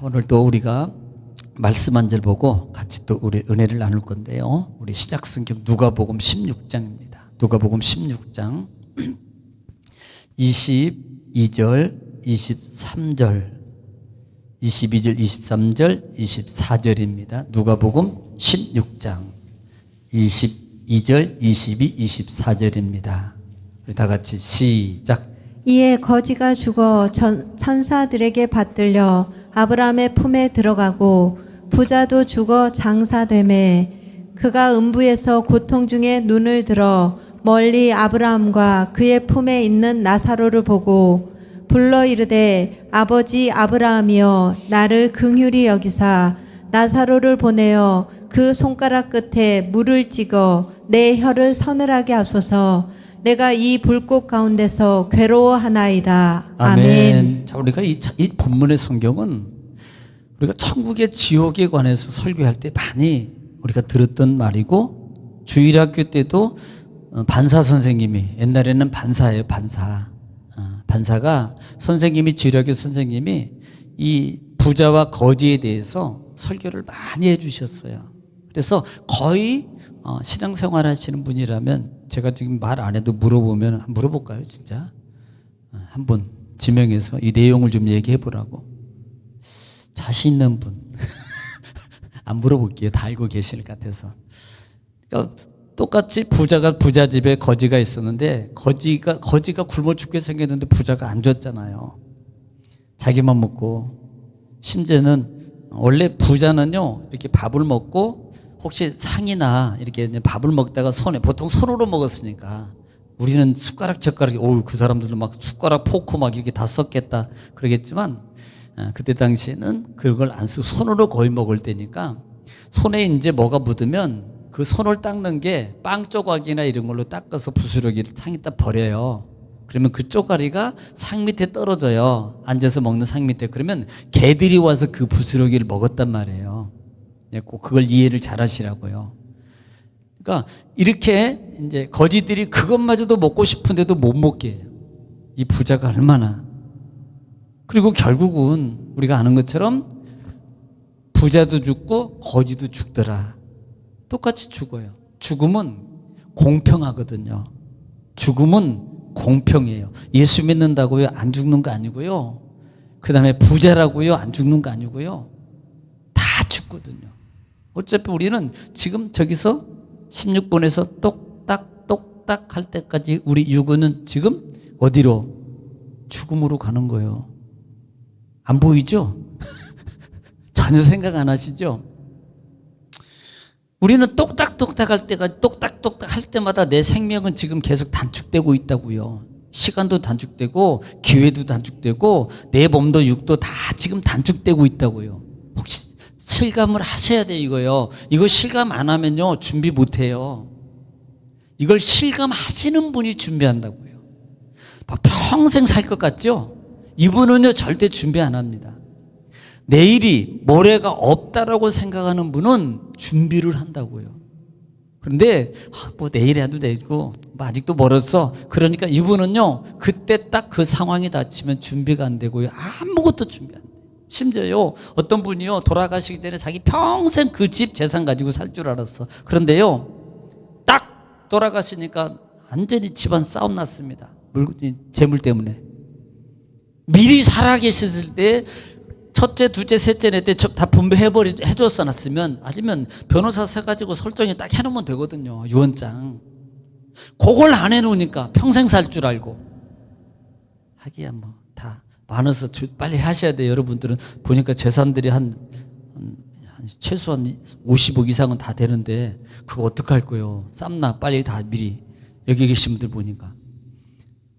오늘 또 우리가 말씀 한 절 보고 같이 또 우리 은혜를 나눌 건데요. 우리 시작 성경 누가복음 16장입니다. 누가복음 16장 22절, 23절, 22절, 23절, 24절입니다. 누가복음 16장 22절, 22, 24절입니다. 우리 다 같이 시작. 이에 거지가 죽어 천사들에게 받들려 아브라함의 품에 들어가고 부자도 죽어 장사되매 그가 음부에서 고통 중에 눈을 들어 멀리 아브라함과 그의 품에 있는 나사로를 보고 불러 이르되 아버지 아브라함이여 나를 긍휼히 여기사 나사로를 보내어 그 손가락 끝에 물을 찍어 내 혀를 서늘하게 하소서. 내가 이 불꽃 가운데서 괴로워하나이다. 아멘. 자, 우리가 이 본문의 성경은 우리가 천국의 지옥에 관해서 설교할 때 많이 우리가 들었던 말이고, 주일학교 때도 반사 선생님이, 옛날에는 반사예요, 반사. 반사가 선생님이, 주일학교 선생님이 이 부자와 거지에 대해서 설교를 많이 해주셨어요. 그래서 거의 신앙생활 하시는 분이라면 제가 지금 말 안 해도 물어보면 물어볼까요, 진짜? 한번 지명해서 이 내용을 좀 얘기해 보라고. 자신 있는 분. 안 물어볼게요. 다 알고 계실 것 같아서. 그러니까 똑같이 부자가 부자 집에 거지가 있었는데 거지가 굶어 죽게 생겼는데 부자가 안 줬잖아요. 자기만 먹고. 심지어는 원래 부자는요 이렇게 밥을 먹고 혹시 상이나 이렇게 밥을 먹다가 보통 손으로 먹었으니까 우리는 숟가락 젓가락이 그 사람들은 막 숟가락 포크 막 이렇게 다 썼겠다 그러겠지만 그때 당시에는 그걸 안 쓰고 손으로 거의 먹을 때니까 손에 이제 뭐가 묻으면 그 손을 닦는 게 빵 조각이나 이런 걸로 닦아서 부스러기를 상에다 버려요. 그러면 그 쪼가리가 상 밑에 떨어져요. 앉아서 먹는 상 밑에. 그러면 개들이 와서 그 부스러기를 먹었단 말이에요. 꼭 그걸 이해를 잘 하시라고요. 그러니까 이렇게 이제 거지들이 그것마저도 먹고 싶은데도 못 먹게 해요. 이 부자가 얼마나. 그리고 결국은 우리가 아는 것처럼 부자도 죽고 거지도 죽더라. 똑같이 죽어요. 죽음은 공평하거든요. 죽음은 공평해요. 예수 믿는다고요? 안 죽는 거 아니고요. 그 다음에 부자라고요? 안 죽는 거 아니고요. 다 죽거든요. 어차피 우리는 지금 저기서 16분에서 똑딱 할 때까지 우리 육은은 지금 어디로? 죽음으로 가는 거예요. 안 보이죠? 전혀 생각 안 하시죠? 우리는 똑딱 할 때마다 내 생명은 지금 계속 단축되고 있다고요. 시간도 단축되고 기회도 단축되고 내 몸도 육도 다 지금 단축되고 있다고요. 혹시 실감을 하셔야 돼 이거요. 이거 실감 안 하면요 준비 못 해요. 이걸 실감하시는 분이 준비한다고요. 막 평생 살 것 같죠? 이분은요 절대 준비 안 합니다. 내일이 모레가 없다라고 생각하는 분은 준비를 한다고요. 그런데 뭐 내일 해도 되고 뭐 아직도 멀었어. 그러니까 이분은요 그때 딱 그 상황이 닥치면 준비가 안 되고요. 아무것도 준비 안 돼요. 심지어요 어떤 분이요 돌아가시기 전에 자기 평생 그 집 재산 가지고 살 줄 알았어. 그런데요 딱 돌아가시니까 완전히 집안 싸움 났습니다. 재물 때문에. 미리 살아계셨을 때 첫째, 둘째, 셋째, 넷째 다 해줬어 놨으면 아니면 변호사 세가지고 설정이 딱 해놓으면 되거든요. 유언장. 그걸 안 해놓으니까 평생 살 줄 알고. 하기야 뭐 다 많아서 빨리 하셔야 돼요. 여러분들은 보니까 재산들이 한 최소한 50억 이상은 다 되는데 그거 어떡할 거예요? 쌈나 빨리 다 미리. 여기 계신 분들 보니까.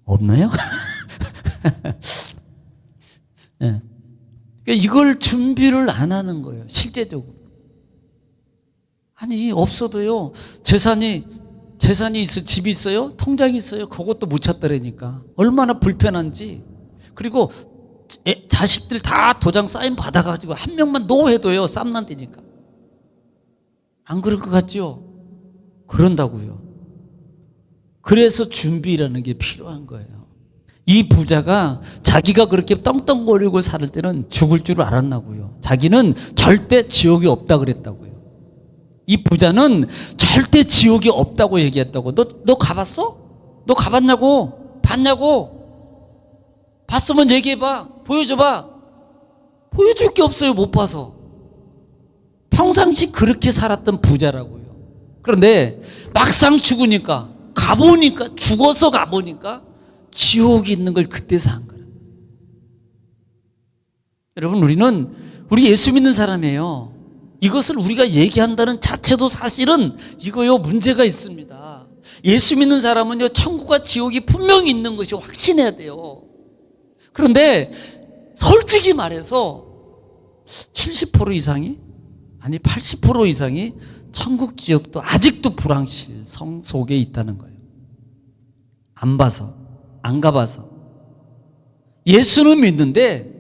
없나요? 네. 이걸 준비를 안 하는 거예요. 실제적으로. 아니 없어도요. 재산이 있어 집이 있어요. 통장이 있어요. 그것도 못 찾더라니까. 얼마나 불편한지. 그리고 자식들 다 도장 사인 받아가지고 한 명만 노해도요. 쌈난다니까. 안 그럴 것 같죠? 그런다고요. 그래서 준비라는 게 필요한 거예요. 이 부자가 자기가 그렇게 떵떵거리고 살 때는 죽을 줄 알았나고요. 자기는 절대 지옥이 없다 그랬다고요. 이 부자는 절대 지옥이 없다고 얘기했다고. 너 가봤어? 너 가봤냐고? 봤냐고? 봤으면 얘기해봐. 보여줘봐. 보여줄 게 없어요. 못 봐서. 평상시 그렇게 살았던 부자라고요. 그런데 막상 죽으니까, 가보니까, 죽어서 가보니까 지옥이 있는 걸 그때서 한 거예요. 여러분, 우리 예수 믿는 사람이에요. 이것을 우리가 얘기한다는 자체도 사실은 이거요, 문제가 있습니다. 예수 믿는 사람은요, 천국과 지옥이 분명히 있는 것이 확신해야 돼요. 그런데 솔직히 말해서 70% 이상이, 아니 80% 이상이 천국 지옥도 아직도 불확실성 속에 있다는 거예요. 안 봐서, 안 가봐서. 예수는 믿는데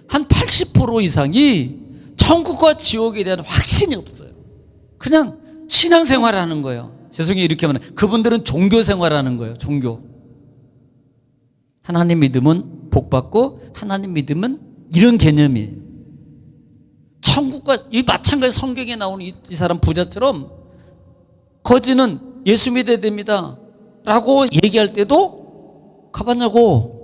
한 80% 이상이 천국과 지옥에 대한 확신이 없어요. 그냥 신앙생활하는 거예요. 죄송해요, 이렇게 하면 그분들은 종교생활하는 거예요. 종교. 하나님 믿으면 복받고 하나님 믿으면 이런 개념이에요. 천국과 이 마찬가지 성경에 나오는 이 사람 부자처럼 거지는 예수 믿어야 됩니다 라고 얘기할 때도 가봤냐고,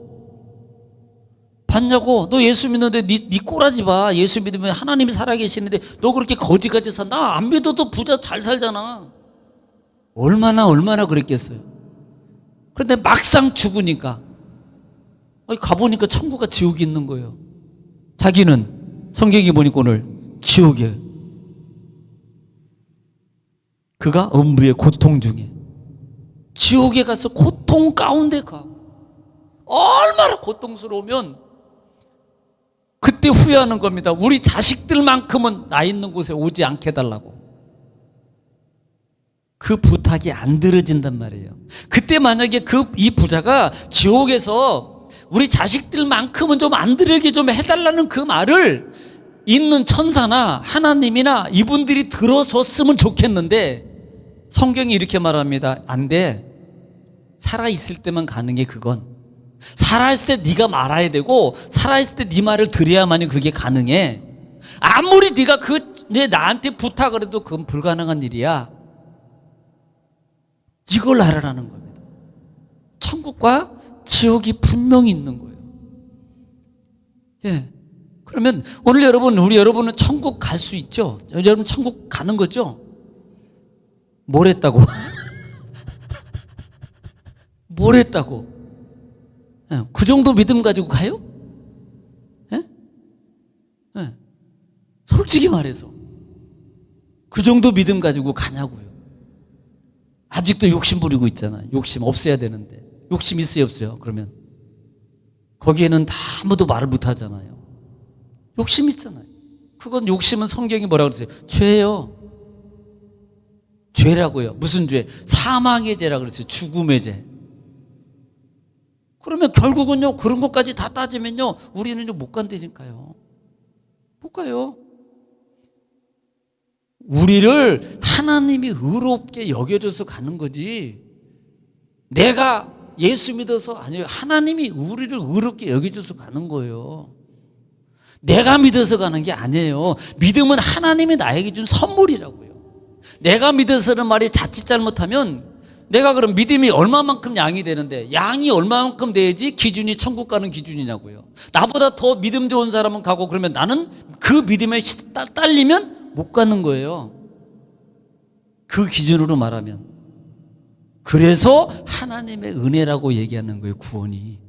봤냐고. 너 예수 믿는데 네 꼬라지 봐. 예수 믿으면 하나님이 살아계시는데 너 그렇게 거지같이 사. 나 안 믿어도 부자 잘 살잖아. 얼마나 그랬겠어요. 그런데 막상 죽으니까 가보니까 천국과 지옥이 있는 거예요. 자기는 성경에 보니까 오늘 지옥에, 그가 음부의 고통 중에 지옥에 가서 고통 가운데 가. 얼마나 고통스러우면 그때 후회하는 겁니다. 우리 자식들만큼은 나 있는 곳에 오지 않게 해달라고. 그 부탁이 안 들어진단 말이에요. 그때 만약에 이 부자가 지옥에서 우리 자식들만큼은 좀 안 들어게 좀 해달라는 그 말을 있는 천사나 하나님이나 이분들이 들어줬으면 좋겠는데 성경이 이렇게 말합니다. 안 돼. 살아있을 때만 가능해. 그건 살아있을 때 네가 말아야 되고 살아있을 때 네 말을 들어야만이 그게 가능해. 아무리 네가 나한테 부탁을 해도 그건 불가능한 일이야. 이걸 알아라는 겁니다. 천국과 지옥이 분명히 있는 거예요. 예. 그러면 오늘 우리 여러분은 천국 갈 수 있죠? 여러분 천국 가는 거죠? 뭘 했다고? 뭘 했다고? 예. 그 정도 믿음 가지고 가요? 예? 예. 솔직히 말해서 그 정도 믿음 가지고 가냐고요. 아직도 욕심 부리고 있잖아요. 욕심 없어야 되는데. 욕심 있어요, 없어요? 그러면 거기에는 다 아무도 말을 못 하잖아요. 욕심 있잖아요. 그건 욕심은 성경이 뭐라고 그랬어요? 죄예요. 죄라고요. 무슨 죄? 사망의 죄라고 그랬어요. 죽음의 죄. 그러면 결국은요, 그런 것까지 다 따지면요, 우리는 못 간다니까요. 못 가요. 우리를 하나님이 의롭게 여겨줘서 가는 거지, 내가 예수 믿어서 아니에요. 하나님이 우리를 의롭게 여겨줘서 가는 거예요. 내가 믿어서 가는 게 아니에요. 믿음은 하나님이 나에게 준 선물이라고요. 내가 믿어서는 말이 자칫 잘못하면 내가 그럼 믿음이 얼마만큼 양이 되는데 양이 얼마만큼 돼야지 기준이 천국 가는 기준이냐고요. 나보다 더 믿음 좋은 사람은 가고 그러면 나는 그 믿음에 딸리면 못 가는 거예요. 그 기준으로 말하면. 그래서 하나님의 은혜라고 얘기하는 거예요. 구원이.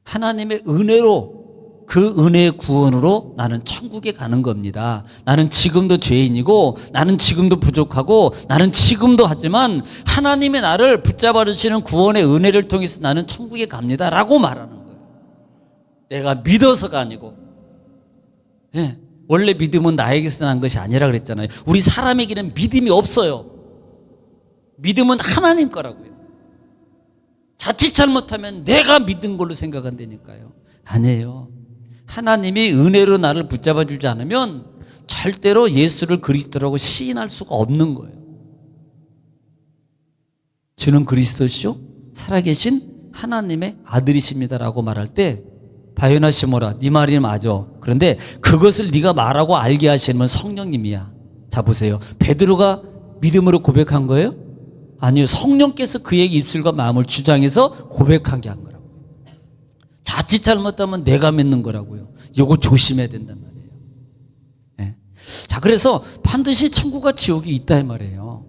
하나님의 은혜로, 그 은혜의 구원으로 나는 천국에 가는 겁니다. 나는 지금도 죄인이고 나는 지금도 부족하고 나는 지금도 하지만 하나님의 나를 붙잡아 주시는 구원의 은혜를 통해서 나는 천국에 갑니다 라고 말하는 거예요. 내가 믿어서가 아니고. 네. 원래 믿음은 나에게서 난 것이 아니라 그랬잖아요. 우리 사람에게는 믿음이 없어요. 믿음은 하나님 거라고요. 자칫 잘못하면 내가 믿은 걸로 생각한다니까요. 아니에요. 하나님이 은혜로 나를 붙잡아 주지 않으면 절대로 예수를 그리스도라고 시인할 수가 없는 거예요. 주는 그리스도시요 살아계신 하나님의 아들이십니다라고 말할 때 바요나 시모라 네 말이 맞아. 그런데 그것을 네가 말하고 알게 하시는 분 성령님이야. 자 보세요. 베드로가 믿음으로 고백한 거예요? 아니요. 성령께서 그의 입술과 마음을 주장해서 고백하게 한 거라고요. 자칫 잘못하면 내가 믿는 거라고요. 이거 조심해야 된단 말이에요. 네. 자 그래서 반드시 천국과 지옥이 있다 이 말이에요.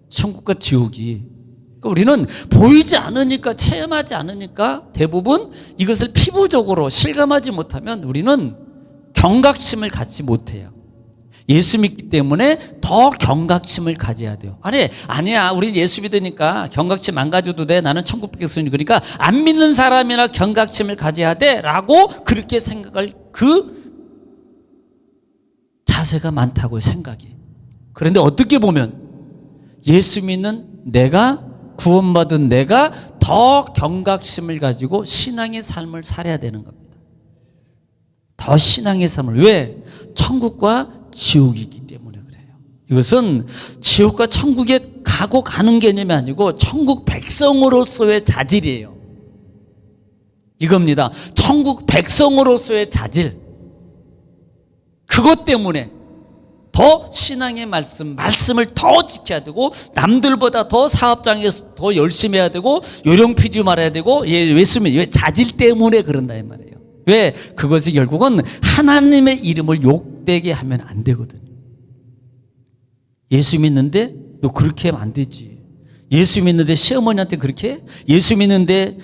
천국과 지옥이. 우리는 보이지 않으니까, 체험하지 않으니까 대부분 이것을 피부적으로 실감하지 못하면 우리는 경각심을 갖지 못해요. 예수 믿기 때문에 더 경각심을 가져야 돼요. 아니야 우리 예수 믿으니까 경각심 안 가져도 돼. 나는 천국 백성이니. 그러니까 안 믿는 사람이나 경각심을 가져야 돼 라고 그렇게 생각할 그 자세가 많다고요. 생각이. 그런데 어떻게 보면 예수 믿는 내가, 구원받은 내가 더 경각심을 가지고 신앙의 삶을 살아야 되는 겁니다. 더 신앙의 삶을. 왜? 천국과 지옥이기 때문에 그래요. 이것은 지옥과 천국에 가고 가는 개념이 아니고 천국 백성으로서의 자질이에요. 이겁니다. 천국 백성으로서의 자질. 그것 때문에 더 신앙의 말씀을 더 지켜야 되고, 남들보다 더 사업장에서 더 열심히 해야 되고, 요령 피디 말해야 되고, 왜 자질 때문에 그런다 이 말이에요. 왜? 그것이 결국은 하나님의 이름을 욕되게 하면 안 되거든요. 예수 믿는데 너 그렇게 하면 안 되지. 예수 믿는데 시어머니한테 그렇게 해? 예수 믿는데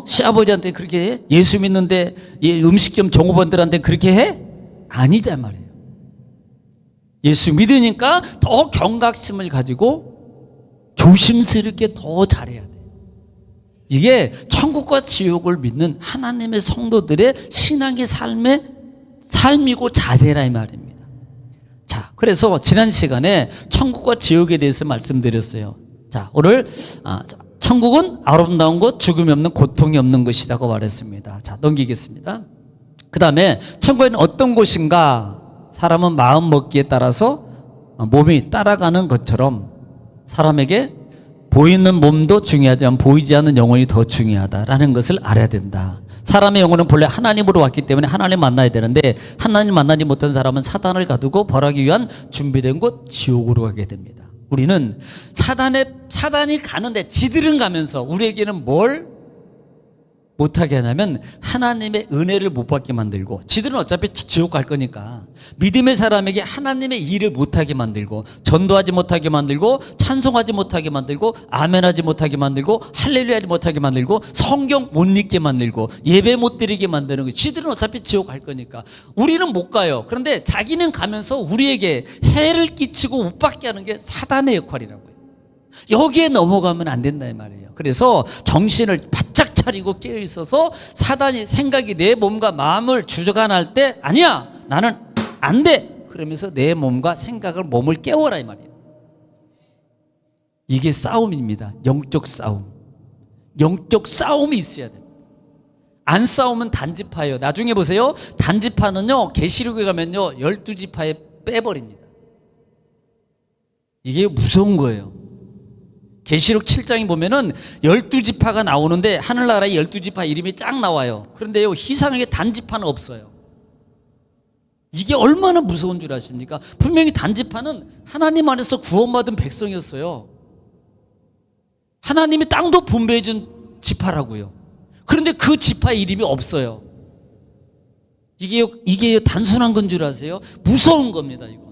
시아버지한테 그렇게 해? 예수 믿는데 음식점 종업원들한테 그렇게 해? 아니다 말이에요. 예수 믿으니까 더 경각심을 가지고 조심스럽게 더 잘해야 돼요. 이게 천국과 지옥을 믿는 하나님의 성도들의 신앙의 삶이고 자세라 이 말입니다. 자, 그래서 지난 시간에 천국과 지옥에 대해서 말씀드렸어요. 자, 오늘 천국은 아름다운 곳, 죽음이 없는, 고통이 없는 것이라고 말했습니다. 자, 넘기겠습니다. 그 다음에 천국에는 어떤 곳인가? 사람은 마음 먹기에 따라서 몸이 따라가는 것처럼 사람에게 보이는 몸도 중요하지만 보이지 않는 영혼이 더 중요하다라는 것을 알아야 된다. 사람의 영혼은 본래 하나님으로 왔기 때문에 하나님 만나야 되는데, 하나님 만나지 못한 사람은 사단을 가두고 벌하기 위한 준비된 곳 지옥으로 가게 됩니다. 우리는 사단이 가는데 지들은 가면서 우리에게는 뭘 못하게 하냐면 하나님의 은혜를 못 받게 만들고, 지들은 어차피 지옥 갈 거니까 믿음의 사람에게 하나님의 일을 못하게 만들고, 전도하지 못하게 만들고, 찬송하지 못하게 만들고, 아멘하지 못하게 만들고, 할렐루야하지 못하게 만들고, 성경 못 읽게 만들고, 예배 못 드리게 만드는 거예요. 지들은 어차피 지옥 갈 거니까. 우리는 못 가요. 그런데 자기는 가면서 우리에게 해를 끼치고 못 받게 하는 게 사단의 역할이라고요. 여기에 넘어가면 안 된다 이 말이에요. 그래서 정신을 바짝 차리고 깨어 있어서 사단이 생각이 내 몸과 마음을 주저간할 때, 아니야 나는 안 돼 그러면서 내 몸과 생각을, 몸을 깨워라 이 말이에요. 이게 싸움입니다. 영적 싸움. 영적 싸움이 있어야 됩니다. 안 싸우면 단지파예요. 나중에 보세요. 단지파는요, 계시록에 가면요 12지파에 빼버립니다. 이게 무서운 거예요. 계시록 7장에 보면은 12지파가 나오는데 하늘나라에 12지파 이름이 쫙 나와요. 그런데요, 희상에게 단지파는 없어요. 이게 얼마나 무서운 줄 아십니까? 분명히 단지파는 하나님 안에서 구원받은 백성이었어요. 하나님이 땅도 분배해 준 지파라고요. 그런데 그 지파의 이름이 없어요. 이게 단순한 건 줄 아세요? 무서운 겁니다, 이거.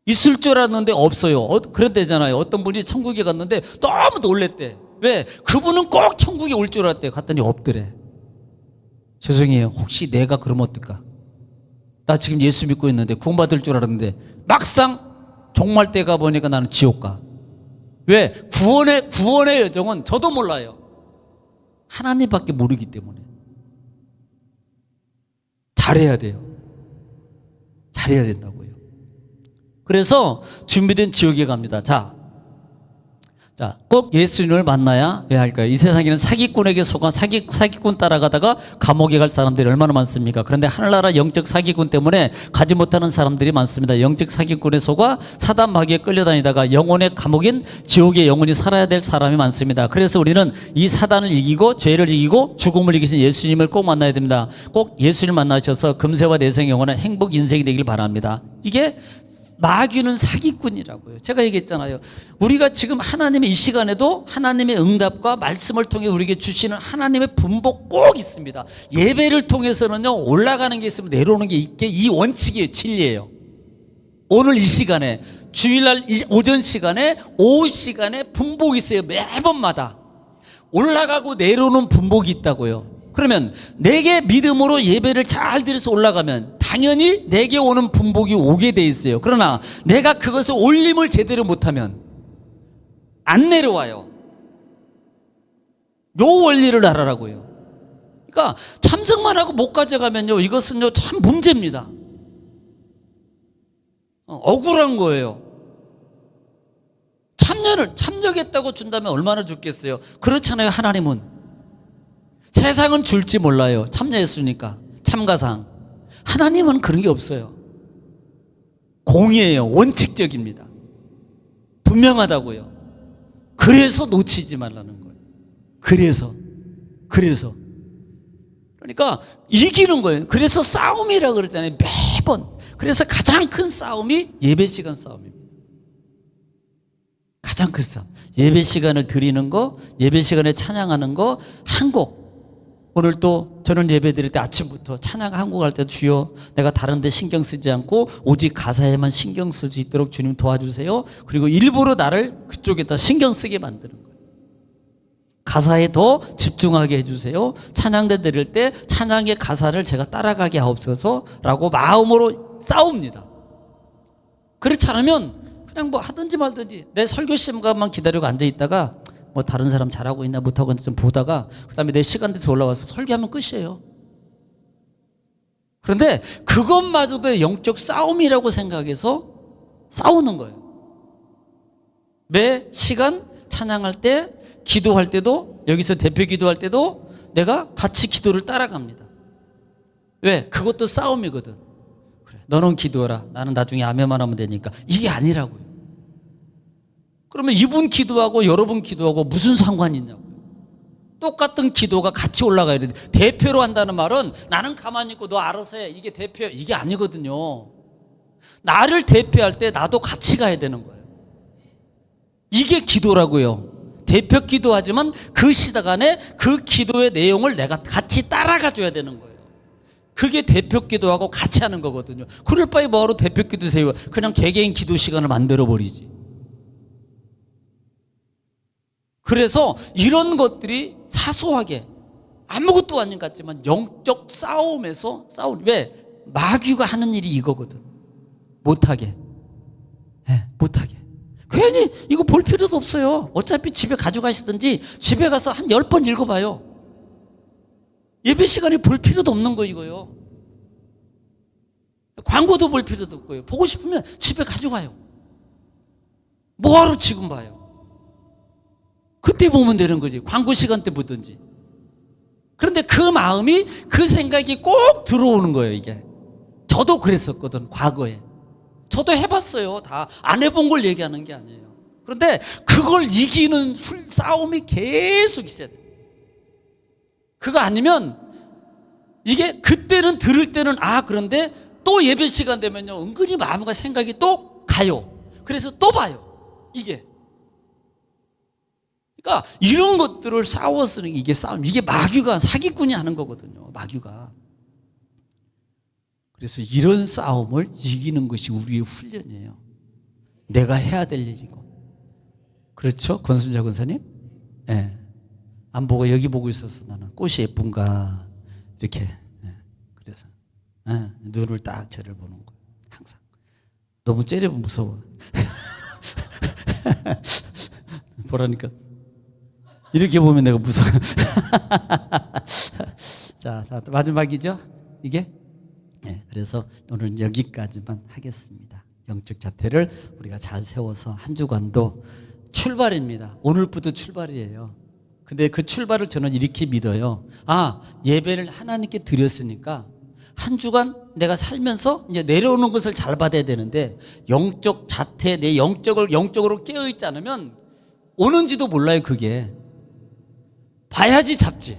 있을 줄 알았는데 없어요. 그랬대잖아요. 어떤 분이 천국에 갔는데 너무 놀랬대. 왜? 그분은 꼭 천국에 올 줄 알았대. 갔더니 없더래. 죄송해요. 혹시 내가 그러면 어떨까? 나 지금 예수 믿고 있는데 구원받을 줄 알았는데 막상 종말 때 가보니까 나는 지옥 가. 왜? 구원의 여정은 저도 몰라요. 하나님밖에 모르기 때문에. 잘해야 돼요. 잘해야 된다고요. 그래서 준비된 지옥에 갑니다. 자, 자, 꼭 예수님을 만나야 왜 할까요? 이 세상에는 사기꾼에게 속아 사기꾼 따라가다가 감옥에 갈 사람들이 얼마나 많습니까? 그런데 하늘나라 영적 사기꾼 때문에 가지 못하는 사람들이 많습니다. 영적 사기꾼에 속아 사단 마귀에 끌려다니다가 영혼의 감옥인 지옥에 영원히 살아야 될 사람이 많습니다. 그래서 우리는 이 사단을 이기고 죄를 이기고 죽음을 이기신 예수님을 꼭 만나야 됩니다. 꼭 예수님을 만나셔서 금세와 내생 영원한 행복 인생이 되길 바랍니다. 이게 마귀는 사기꾼이라고요. 제가 얘기했잖아요. 우리가 지금 하나님의 이 시간에도 하나님의 응답과 말씀을 통해 우리에게 주시는 하나님의 분복 꼭 있습니다. 예배를 통해서는요, 올라가는 게 있으면 내려오는 게 있게, 이 원칙이에요. 진리예요. 오늘 이 시간에, 주일날 오전 시간에, 오후 시간에 분복이 있어요. 매번마다 올라가고 내려오는 분복이 있다고요. 그러면 내게 믿음으로 예배를 잘 드려서 올라가면 당연히 내게 오는 분복이 오게 돼 있어요. 그러나 내가 그것을 올림을 제대로 못하면 안 내려와요. 요 원리를 알아라고요. 그러니까 참석만 하고 못 가져가면요, 이것은요 참 문제입니다. 억울한 거예요. 참여했다고 준다면 얼마나 좋겠어요. 그렇잖아요. 하나님은 세상은 줄지 몰라요. 참여했으니까 참가상. 하나님은 그런 게 없어요. 공의예요. 원칙적입니다. 분명하다고요. 그래서 놓치지 말라는 거예요. 그래서 그러니까 이기는 거예요. 그래서 싸움이라고 그러잖아요. 매번. 그래서 가장 큰 싸움이 예배 시간 싸움입니다. 가장 큰 싸움. 예배 시간을 드리는 거, 예배 시간에 찬양하는 거, 한 곡. 오늘 또 저는 예배 드릴 때 아침부터 찬양 한 곡 할 때 주여 내가 다른 데 신경 쓰지 않고 오직 가사에만 신경 쓸 수 있도록 주님 도와주세요. 그리고 일부러 나를 그쪽에다 신경 쓰게 만드는 거예요. 가사에 더 집중하게 해주세요. 찬양대 드릴 때 찬양의 가사를 제가 따라가게 하옵소서 라고 마음으로 싸웁니다. 그렇지 않으면 그냥 뭐 하든지 말든지 내 설교 시간만 기다리고 앉아있다가 뭐 다른 사람 잘하고 있나 못하고 있나 좀 보다가 그 다음에 내 시간 돼서 올라와서 설교하면 끝이에요. 그런데 그것마저도 영적 싸움이라고 생각해서 싸우는 거예요. 매 시간 찬양할 때, 기도할 때도, 여기서 대표 기도할 때도 내가 같이 기도를 따라갑니다. 왜? 그것도 싸움이거든. 그래, 너는 기도해라. 나는 나중에 아멘만 하면 되니까. 이게 아니라고요. 그러면 이분 기도하고 여러분 기도하고 무슨 상관이 있냐고요. 똑같은 기도가 같이 올라가야 돼. 대표로 한다는 말은 나는 가만히 있고 너 알아서 해. 이게 대표, 이게 아니거든요. 나를 대표할 때 나도 같이 가야 되는 거예요. 이게 기도라고요. 대표 기도하지만 그 시간에 그 기도의 내용을 내가 같이 따라가 줘야 되는 거예요. 그게 대표 기도하고 같이 하는 거거든요. 그럴 바에 뭐하러 대표 기도 세워. 그냥 개개인 기도 시간을 만들어 버리지. 그래서 이런 것들이 사소하게 아무것도 아닌 것 같지만 영적 싸움에서 왜? 마귀가 하는 일이 이거거든. 못하게. 네, 못하게. 괜히 이거 볼 필요도 없어요. 어차피 집에 가져가시든지 집에 가서 한 10번 읽어봐요. 예배 시간에 볼 필요도 없는 거 이거요. 광고도 볼 필요도 없고요. 보고 싶으면 집에 가져가요. 뭐하러 지금 봐요? 그때 보면 되는 거지. 광고 시간 때 보든지. 그런데 그 마음이, 그 생각이 꼭 들어오는 거예요, 이게. 저도 그랬었거든, 과거에. 저도 해봤어요. 다 안 해본 걸 얘기하는 게 아니에요. 그런데 그걸 이기는 싸움이 계속 있어야 돼요. 그거 아니면 이게 그때는 들을 때는 그런데 또 예배 시간 되면요, 은근히 마음과 생각이 또 가요. 그래서 또 봐요. 이게. 그러니까 이런 것들을 싸워서는 이게 싸움, 이게 마귀가, 사기꾼이 하는 거거든요. 마귀가. 그래서 이런 싸움을 이기는 것이 우리의 훈련이에요. 내가 해야 될 일이고. 그렇죠? 권순자 권사님? 예. 네. 안 보고 여기 보고 있어서 나는 꽃이 예쁜가 이렇게. 네. 그래서 눈을 딱 저를 보는 거예요. 항상. 너무 째려보면 무서워. 보라니까. 이렇게 보면 내가 무서워. 자, 마지막이죠? 이게? 네, 그래서 오늘 여기까지만 하겠습니다. 영적 자태를 우리가 잘 세워서 한 주간도 출발입니다. 오늘부터 출발이에요. 근데 그 출발을 저는 이렇게 믿어요. 아, 예배를 하나님께 드렸으니까 한 주간 내가 살면서 이제 내려오는 것을 잘 받아야 되는데, 영적 자태, 내 영적으로 깨어있지 않으면 오는지도 몰라요. 그게 봐야지 잡지.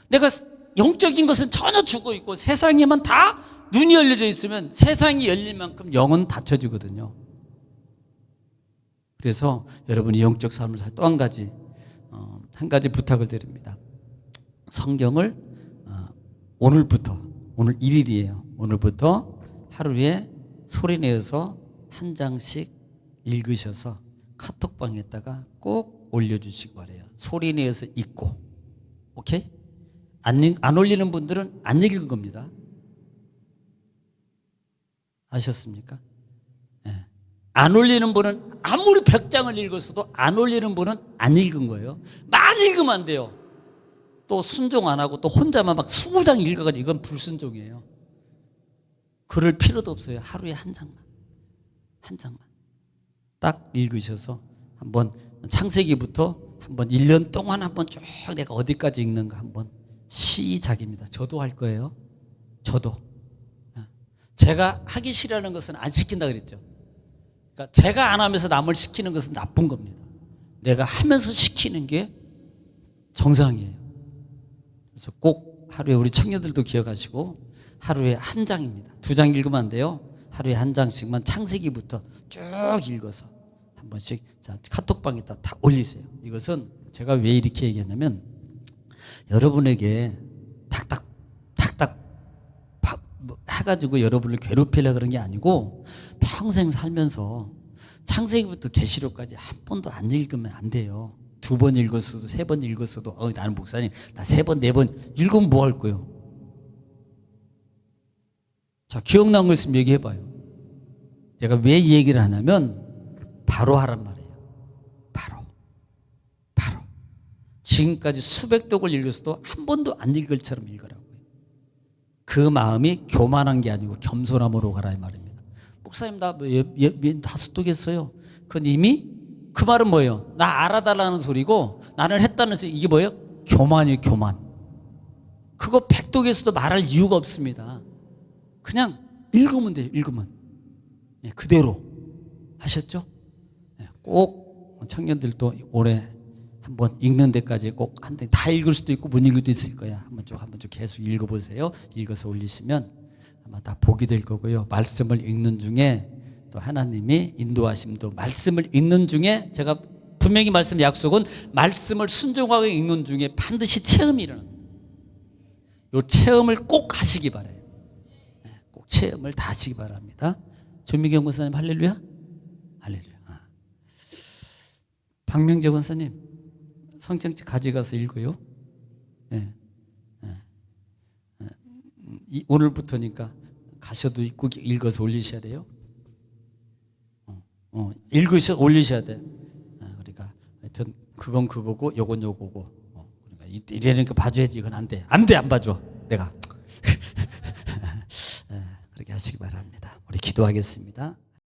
내가 영적인 것은 전혀 죽어 있고 세상에만 다 눈이 열려져 있으면 세상이 열릴 만큼 영은 닫혀지거든요. 그래서 여러분이 영적 삶을 살 또 한 가지 부탁을 드립니다. 성경을 오늘부터, 오늘 1일이에요. 오늘부터 하루에 소리내어서 한 장씩 읽으셔서 카톡방에다가 꼭 올려주시기 바래요. 소리내어서 읽고. 오케이? 안 올리는 분들은 안 읽은 겁니다. 아셨습니까? 네. 안 올리는 분은 아무리 100장을 읽었어도 안 올리는 분은 안 읽은 거예요. 많이 읽으면 안 돼요. 또 순종 안 하고 또 혼자만 막 20장 읽어가지고 이건 불순종이에요. 그럴 필요도 없어요. 하루에 한 장만 딱 읽으셔서 한번 창세기부터 한번 1년 동안 한번 쭉 내가 어디까지 읽는가 한번 시작입니다. 저도 할 거예요. 저도. 제가 하기 싫어하는 것은 안 시킨다 그랬죠. 그러니까 제가 안 하면서 남을 시키는 것은 나쁜 겁니다. 내가 하면서 시키는 게 정상이에요. 그래서 꼭 하루에 우리 청년들도 기억하시고 하루에 한 장입니다. 2장 읽으면 안 돼요. 하루에 한 장씩만 창세기부터 쭉 읽어서 한 번씩 자 카톡방에다 다 올리세요. 이것은 제가 왜 이렇게 얘기하냐면 여러분에게 탁탁 해가지고 여러분을 괴롭히려 그런 게 아니고 평생 살면서 창세기부터 계시록까지 한 번도 안 읽으면 안 돼요. 2번 읽었어도 3번 읽었어도 나는 목사님 나 3번 4번 읽으면 뭐 할 거예요? 자, 기억난 거 있으면 얘기해봐요. 제가 왜 이 얘기를 하냐면 바로 하란 말이에요. 바로 지금까지 수백 독을 읽었어도 한 번도 안 읽을 처럼 읽으라고요. 그 마음이 교만한 게 아니고 겸손함으로 가라 이 말입니다. 목사님 나 5독 했어요. 그건 이미 그 말은 뭐예요? 나 알아달라는 소리고 나는 했다는 소리. 이게 뭐예요? 교만이에요. 교만. 그거 100독 했어도 말할 이유가 없습니다. 그냥 읽으면 돼요. 읽으면. 네, 그대로 하셨죠? 네, 꼭 청년들도 올해 한번 읽는 데까지 꼭 한 대 다 읽을 수도 있고 못 읽을 수도 있을 거야. 한번 쭉 계속 읽어보세요. 읽어서 올리시면 아마 다 복이 될 거고요. 말씀을 읽는 중에 또 하나님이 인도하심도 말씀을 읽는 중에 제가 분명히 말씀 약속은 말씀을 순종하게 읽는 중에 반드시 체험이 일어납니다. 이 체험을 꼭 하시기 바라요. 꼭 체험을 다 하시기 바랍니다. 조미경 권사님 할렐루야? 할렐루야. 박명재 권사님 성경책 가져가서 읽어요. 네. 오늘부터니까 가셔도 읽고 읽어서 올리셔야 돼요. 읽으셔 올리셔야 돼. 그러니까 하여튼 그건 그거고 요건 요거고. 그러니까 이래니까 봐줘야지. 이건 안 돼. 안 봐줘. 내가 그렇게 하시기 바랍니다. 우리 기도하겠습니다.